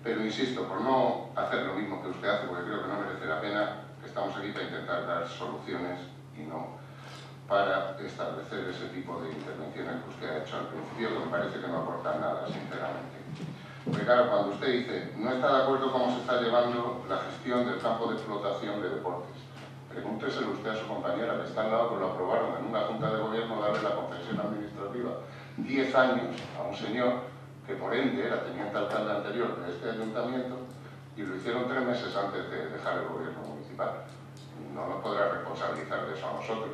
Pero insisto, por no hacer lo mismo que usted hace, porque creo que no merece la pena, estamos aquí para intentar dar soluciones y no para establecer ese tipo de intervenciones que usted ha hecho al principio, que me parece que no aportan nada, sinceramente. Porque claro, cuando usted dice, no está de acuerdo cómo se está llevando la gestión del campo de explotación de deportes, pregúnteselo usted a su compañera que está al lado, que lo aprobaron en una junta de gobierno, darle la concesión administrativa 10 años a un señor que por ende era teniente alcalde anterior de este ayuntamiento, y lo hicieron 3 meses antes de dejar el gobierno municipal. No nos podrá responsabilizar de eso a nosotros.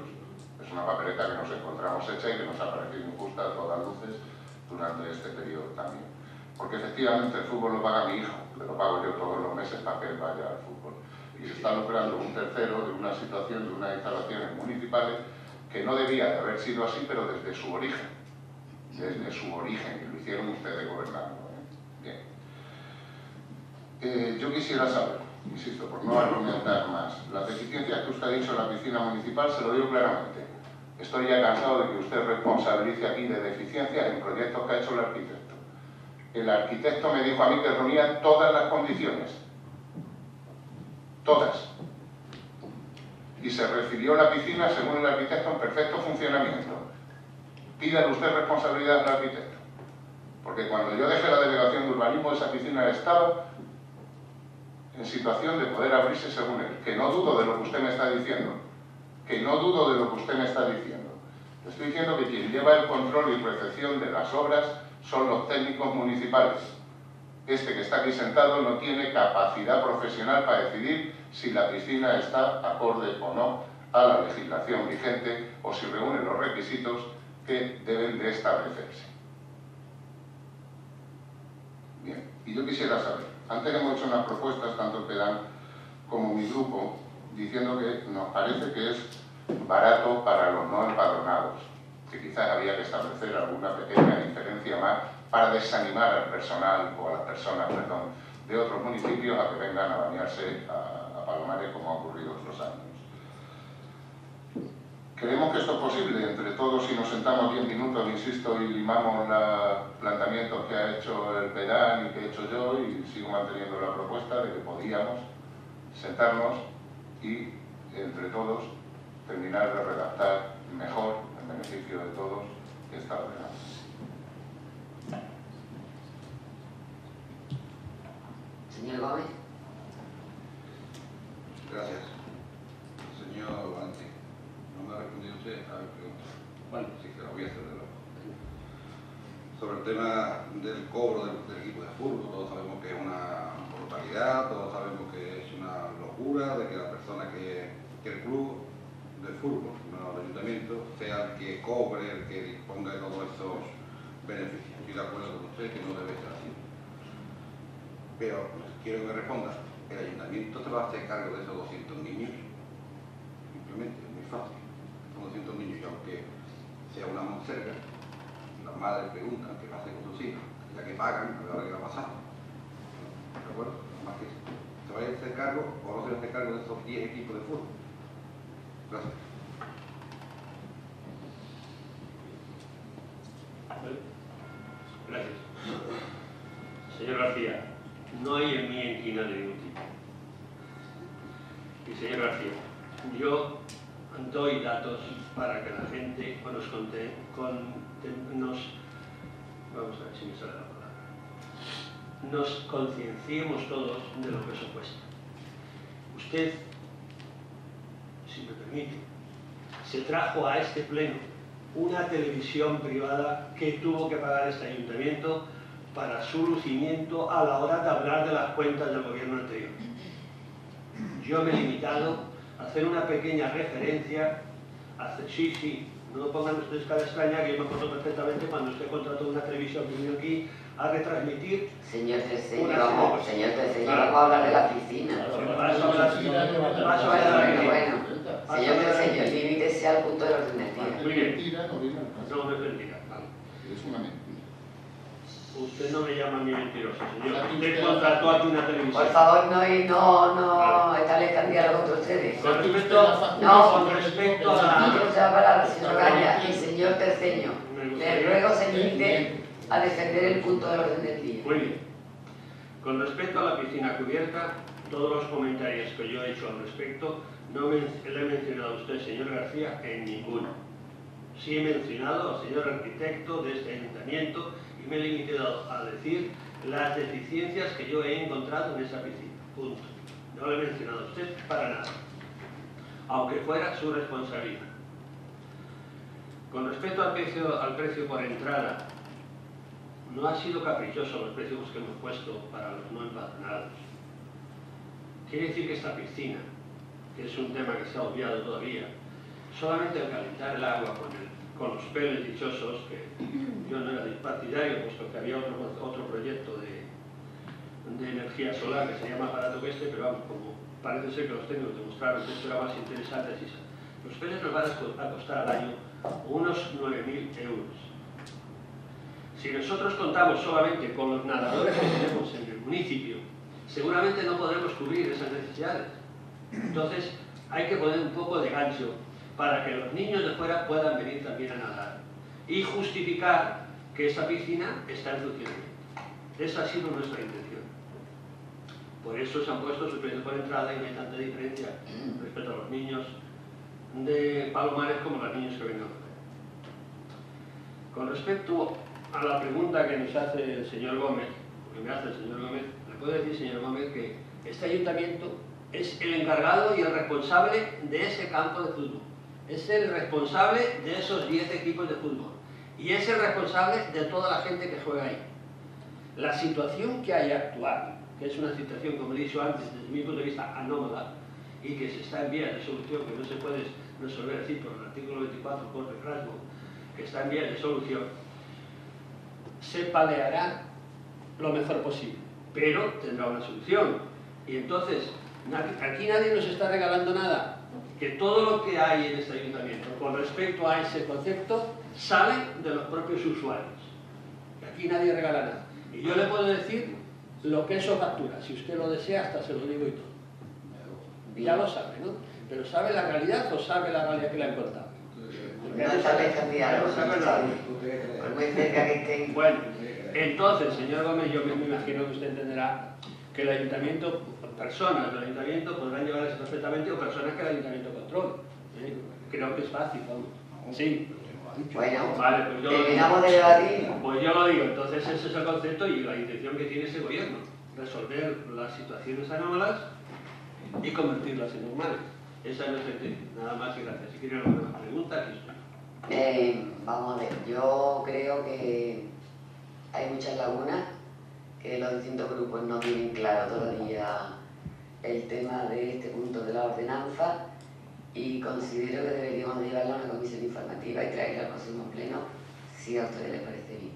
Es una papeleta que nos encontramos hecha y que nos ha parecido injusta a todas luces durante este periodo también. Porque efectivamente el fútbol lo paga mi hijo, le lo pago yo todos los meses para que él vaya al fútbol. Y se está lucrando un tercero de una situación, de unas instalaciones municipales que no debía de haber sido así, pero desde su origen. Desde su origen, y lo hicieron ustedes gobernando. Bien. Yo quisiera saber, insisto, por no argumentar más, las deficiencias que usted ha dicho en la piscina municipal, se lo digo claramente. Estoy ya cansado de que usted responsabilice aquí de deficiencias en proyectos que ha hecho el arquitecto. El arquitecto me dijo a mí que reunía todas las condiciones. Todas. Y se refirió a la piscina, según el arquitecto, en perfecto funcionamiento. Pídale usted responsabilidad al arquitecto. Porque cuando yo dejé la delegación de urbanismo, esa piscina estaba en situación de poder abrirse según él. Que no dudo de lo que usted me está diciendo. Que no dudo de lo que usted me está diciendo. Le estoy diciendo que quien lleva el control y recepción de las obras son los técnicos municipales. Este que está aquí sentado no tiene capacidad profesional para decidir si la piscina está acorde o no a la legislación vigente o si reúne los requisitos que deben de establecerse. Bien, y yo quisiera saber, antes hemos hecho unas propuestas, tanto el PEDAN como mi grupo, diciendo que nos parece que es barato para los no empadronados, que quizás había que establecer alguna pequeña diferencia más para desanimar al personal o a las personas, perdón, de otros municipios a que vengan a bañarse a Palomares como ha ocurrido otros años. Creemos que esto es posible entre todos si nos sentamos 10 minutos, insisto, y limamos los planteamientos que ha hecho el PEDAN y que he hecho yo, y sigo manteniendo la propuesta de que podíamos sentarnos y entre todos terminar de redactar mejor, en beneficio de todos, esta ordenanza. Señor Gómez. Gracias. Señor Valente, no me ha respondido usted a mi pregunta. Bueno, sí, se la voy a hacer de nuevo. Sobre el tema del cobro del equipo de fútbol, todos sabemos que es una brutalidad, todos sabemos que es una locura de que la persona que el club de fútbol, no el ayuntamiento, sea el que cobre, el que disponga de todos esos beneficios. Estoy de acuerdo con usted que no debe ser así. Pero quiero que me responda, ¿el ayuntamiento se va a hacer cargo de esos 200 niños? Simplemente, es muy fácil. Son 200 niños y aunque sea una monserga, las madres preguntan qué va a hacer con sus hijos, ya que pagan, a ver qué va a pasar. ¿De acuerdo? Más que se vaya a hacer cargo o no se va a hacer cargo de esos 10 equipos de fútbol. Gracias. Gracias. Señor García, no hay en mí inquina de ningún tipo. Y señor García, yo doy datos para que la gente nos vamos a ver si me sale la palabra, nos concienciemos todos de lo que eso cuesta. Usted, si me permite, se trajo a este pleno una televisión privada que tuvo que pagar este ayuntamiento para su lucimiento a la hora de hablar de las cuentas del gobierno anterior. Yo me he limitado a hacer una pequeña referencia, sí, no pongan ustedes cara extraña, que yo me acuerdo perfectamente cuando usted contrató una televisión que vino aquí a retransmitir. Señor Terceño, vamos a hablar de la piscina. Señor Terceño, limítese al punto del orden del día. Muy bien. No me mentira. Es una mentira. Usted no me llama a mí mentiroso, señor. Usted contrató aquí una televisión. Por favor, no establezcan diálogo entre ustedes. Con respecto a la señora Gaña y señor Terceño, le ruego se limite a defender el punto del orden del día. Muy bien. Con respecto a la piscina cubierta, todos los comentarios que yo he hecho al respecto no le he mencionado a usted, señor García, en ninguno. Sí he mencionado al señor arquitecto de este ayuntamiento y me he limitado a decir las deficiencias que yo he encontrado en esa piscina. Punto. No le he mencionado a usted para nada, aunque fuera su responsabilidad. Con respecto al precio por entrada, no ha sido caprichoso los precios que hemos puesto para los no empadronados. Quiere decir que esta piscina, que es un tema que se ha obviado todavía, solamente al calentar el agua con los peles dichosos, que yo no era partidario, puesto que había otro proyecto de energía solar que sería más barato que este, pero vamos, como parece ser que los técnicos demostraron que esto era más interesante, así los peles nos van a costar al año unos 9.000 euros. Si nosotros contamos solamente con los nadadores que tenemos en el municipio, seguramente no podremos cubrir esas necesidades. Entonces, hay que poner un poco de gancho para que los niños de fuera puedan venir también a nadar y justificar que esta piscina está en funcionamiento. Esa ha sido nuestra intención. Por eso se han puesto sus precios por entrada y no hay tanta diferencia respecto a los niños de Palomares como a los niños que vengan. Con respecto a la pregunta que nos hace el señor Gómez, que me hace el señor Gómez, le puedo decir, señor Gómez, que este ayuntamiento es el encargado y el responsable de ese campo de fútbol. Es el responsable de esos 10 equipos de fútbol. Y es el responsable de toda la gente que juega ahí. La situación que hay actual, que es una situación, como he dicho antes, desde mi punto de vista anómala, y que se está en vías de solución, que no se puede resolver así por el artículo 24 por rasgo, que está en vías de solución, se paliará lo mejor posible, pero tendrá una solución. Y entonces, aquí nadie nos está regalando nada, que todo lo que hay en este ayuntamiento con respecto a ese concepto sale de los propios usuarios. Aquí nadie regala nada. Y yo le puedo decir lo que eso factura, si usted lo desea, hasta se lo digo y todo. Ya lo sabe, ¿no? Pero ¿sabe la realidad o sabe la realidad que le han contado? No sabe cambiar, no sabe. Por muy cerca que estén. Bueno, entonces, señor Gómez, yo me imagino que usted entenderá que el ayuntamiento, personas del ayuntamiento podrán llevar eso perfectamente o personas que el ayuntamiento controle. Creo que es fácil, vamos. Sí. Bueno, vale, pues terminamos de debatir. Pues yo lo digo, entonces ese es el concepto y la intención que tiene ese gobierno, resolver las situaciones anómalas y convertirlas en normales. Esa es nuestra intención, nada más y gracias. Si quieren alguna pregunta, aquí estoy. Vamos a ver, yo creo que hay muchas lagunas, que los distintos grupos no tienen claro todavía el tema de este punto de la ordenanza y considero que deberíamos de llevarla a una comisión informativa y traerla al próximo pleno, si a ustedes les parece bien.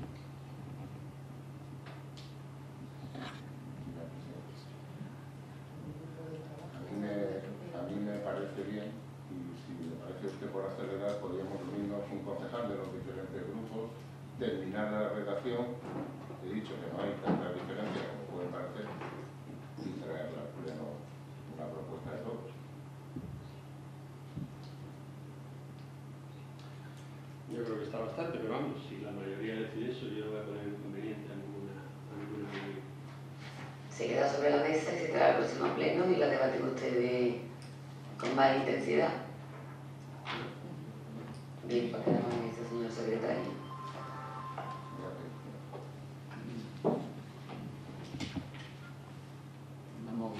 A mí me parece bien, y si le parece a usted por acelerar, podríamos reunirnos un concejal de los diferentes grupos, terminar la redacción, he dicho que no hay tanta diferencia como puede parecer, y traerla al pleno una propuesta de todos. Yo creo que está bastante, pero vamos, si la mayoría decide eso, yo no voy a poner inconveniente a ninguna medida. Se queda sobre la mesa y se trae al próximo pleno y la debaten ustedes con más intensidad. Bien, pues quedamos en eso, señor secretario. Vamos,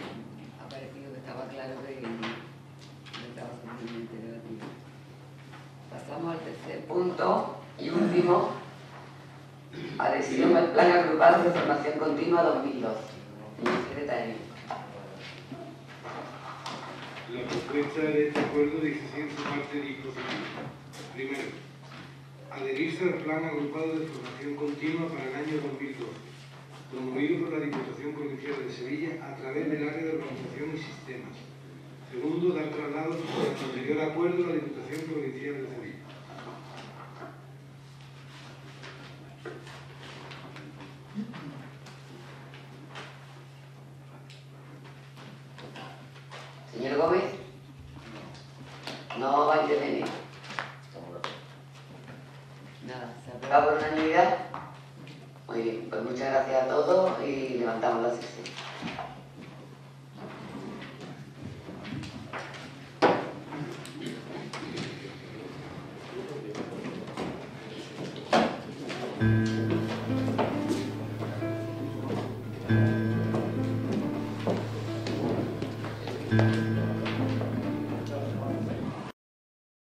ha parecido que estaba claro que estaba simplemente debatido. Pasamos al tercer punto y último, adhesión al Plan Agrupado de Formación Continua 2012. Señor secretario. La propuesta de este acuerdo dice así en su parte dispositiva. Primero, adherirse al Plan Agrupado de Formación Continua para el año 2012, promovido por la Diputación Provincial de Sevilla a través del área de organización y sistemas. Segundo, dar traslado al anterior acuerdo a la Diputación Provincial de Sevilla. Señor Gómez, no va a intervenir. Nada, se aprueba por unanimidad. Muy bien, pues muchas gracias a todos y levantamos la sesión. Thank you.